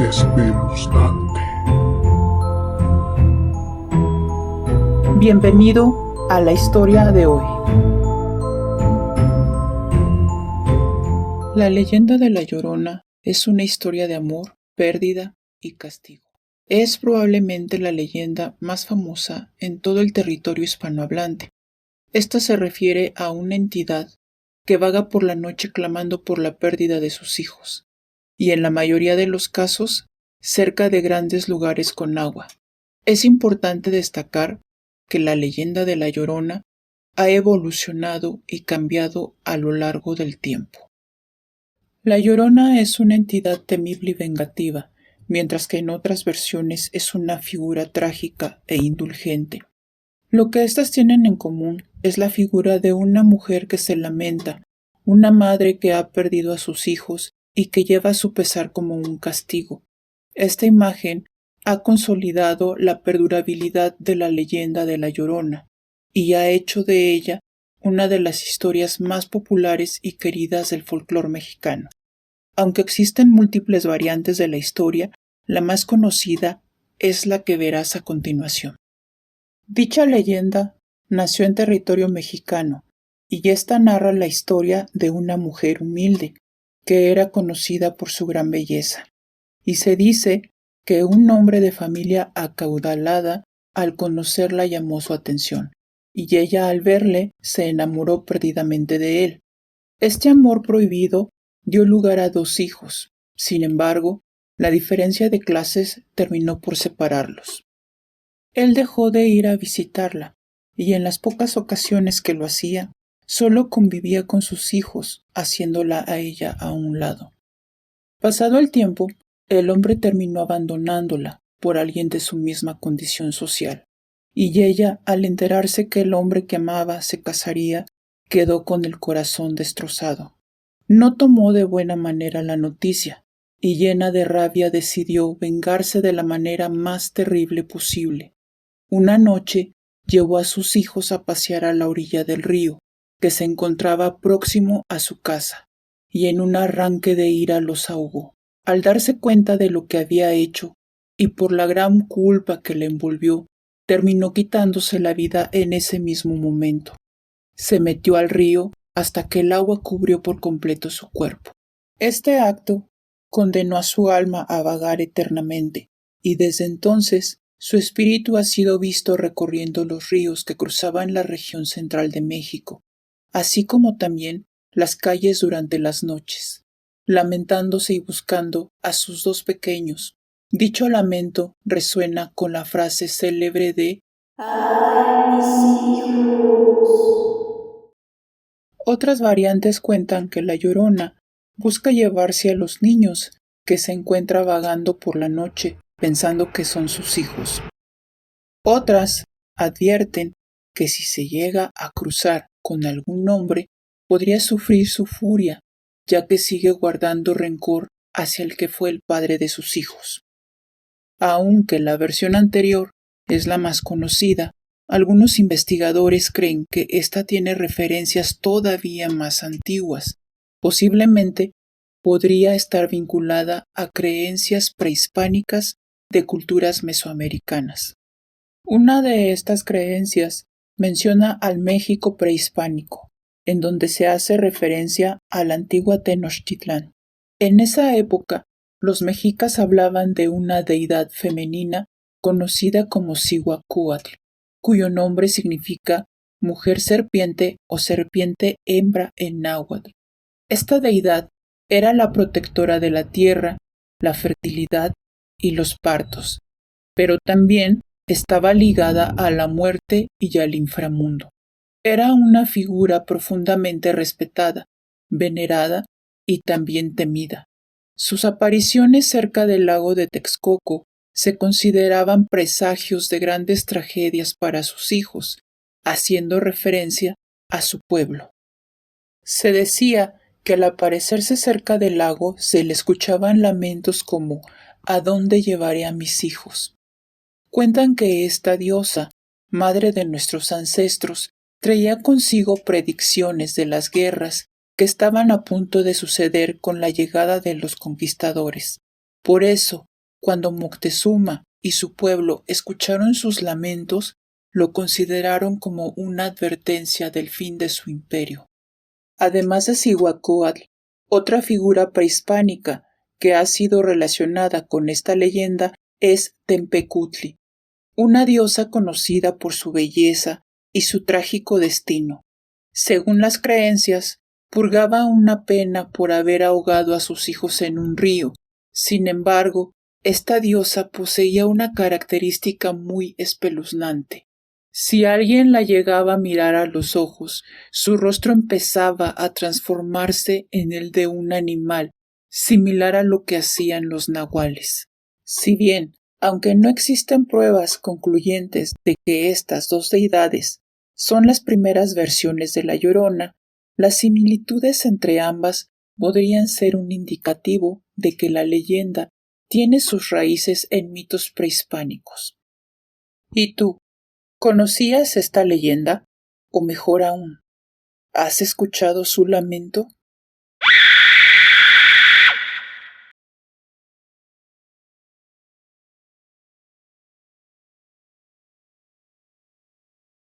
espeluznante. Bienvenido a la historia de hoy. La leyenda de La Llorona es una historia de amor, pérdida y castigo. Es probablemente la leyenda más famosa en todo el territorio hispanohablante. Esta se refiere a una entidad que vaga por la noche clamando por la pérdida de sus hijos, y en la mayoría de los casos, cerca de grandes lugares con agua. Es importante destacar que la leyenda de La Llorona ha evolucionado y cambiado a lo largo del tiempo. La Llorona es una entidad temible y vengativa, mientras que en otras versiones es una figura trágica e indulgente. Lo que éstas tienen en común es la figura de una mujer que se lamenta, una madre que ha perdido a sus hijos y que lleva su pesar como un castigo. Esta imagen ha consolidado la perdurabilidad de la leyenda de La Llorona y ha hecho de ella una de las historias más populares y queridas del folclore mexicano. Aunque existen múltiples variantes de la historia, la más conocida es la que verás a continuación. Dicha leyenda nació en territorio mexicano y esta narra la historia de una mujer humilde que era conocida por su gran belleza, y se dice que un hombre de familia acaudalada al conocerla llamó su atención, y ella al verle se enamoró perdidamente de él. Este amor prohibido dio lugar a 2 hijos. Sin embargo, la diferencia de clases terminó por separarlos. Él dejó de ir a visitarla, y en las pocas ocasiones que lo hacía, solo convivía con sus hijos, haciéndola a ella a un lado. Pasado el tiempo, el hombre terminó abandonándola por alguien de su misma condición social, y ella, al enterarse que el hombre que amaba se casaría, quedó con el corazón destrozado. No tomó de buena manera la noticia, y llena de rabia decidió vengarse de la manera más terrible posible. Una noche llevó a sus hijos a pasear a la orilla del río, que se encontraba próximo a su casa, y en un arranque de ira los ahogó. Al darse cuenta de lo que había hecho, y por la gran culpa que le envolvió, terminó quitándose la vida en ese mismo momento. Se metió al río hasta que el agua cubrió por completo su cuerpo. Este acto condenó a su alma a vagar eternamente, y desde entonces su espíritu ha sido visto recorriendo los ríos que cruzaban la región central de México, así como también las calles durante las noches, lamentándose y buscando a sus 2 pequeños. Dicho lamento resuena con la frase célebre de ¡Ay, mis hijos! Otras variantes cuentan que La Llorona busca llevarse a los niños que se encuentra vagando por la noche pensando que son sus hijos. Otras advierten que si se llega a cruzar con algún hombre podría sufrir su furia, ya que sigue guardando rencor hacia el que fue el padre de sus hijos. Aunque la versión anterior es la más conocida, algunos investigadores creen que esta tiene referencias todavía más antiguas. Posiblemente podría estar vinculada a creencias prehispánicas de culturas mesoamericanas. Una de estas creencias menciona al México prehispánico, en donde se hace referencia a la antigua Tenochtitlán. En esa época, los mexicas hablaban de una deidad femenina conocida como Cihuacúatl, cuyo nombre significa mujer serpiente o serpiente hembra en náhuatl. Esta deidad era la protectora de la tierra, la fertilidad y los partos, pero también estaba ligada a la muerte y al inframundo. Era una figura profundamente respetada, venerada y también temida. Sus apariciones cerca del lago de Texcoco se consideraban presagios de grandes tragedias para sus hijos, haciendo referencia a su pueblo. Se decía que al aparecerse cerca del lago se le escuchaban lamentos como ¿a dónde llevaré a mis hijos? Cuentan que esta diosa, madre de nuestros ancestros, traía consigo predicciones de las guerras que estaban a punto de suceder con la llegada de los conquistadores. Por eso, Cuando Moctezuma y su pueblo escucharon sus lamentos, lo consideraron como una advertencia del fin de su imperio. Además de Cihuacóatl, otra figura prehispánica que ha sido relacionada con esta leyenda es Tempecutli, una diosa conocida por su belleza y su trágico destino. Según las creencias, purgaba una pena por haber ahogado a sus hijos en un río. Sin embargo, esta diosa poseía una característica muy espeluznante. Si alguien la llegaba a mirar a los ojos, su rostro empezaba a transformarse en el de un animal, similar a lo que hacían los nahuales. Si bien, aunque no existen pruebas concluyentes de que estas dos deidades son las primeras versiones de La Llorona, las similitudes entre ambas podrían ser un indicativo de que la leyenda tiene sus raíces en mitos prehispánicos. ¿Y tú? ¿Conocías esta leyenda? O mejor aún, ¿has escuchado su lamento?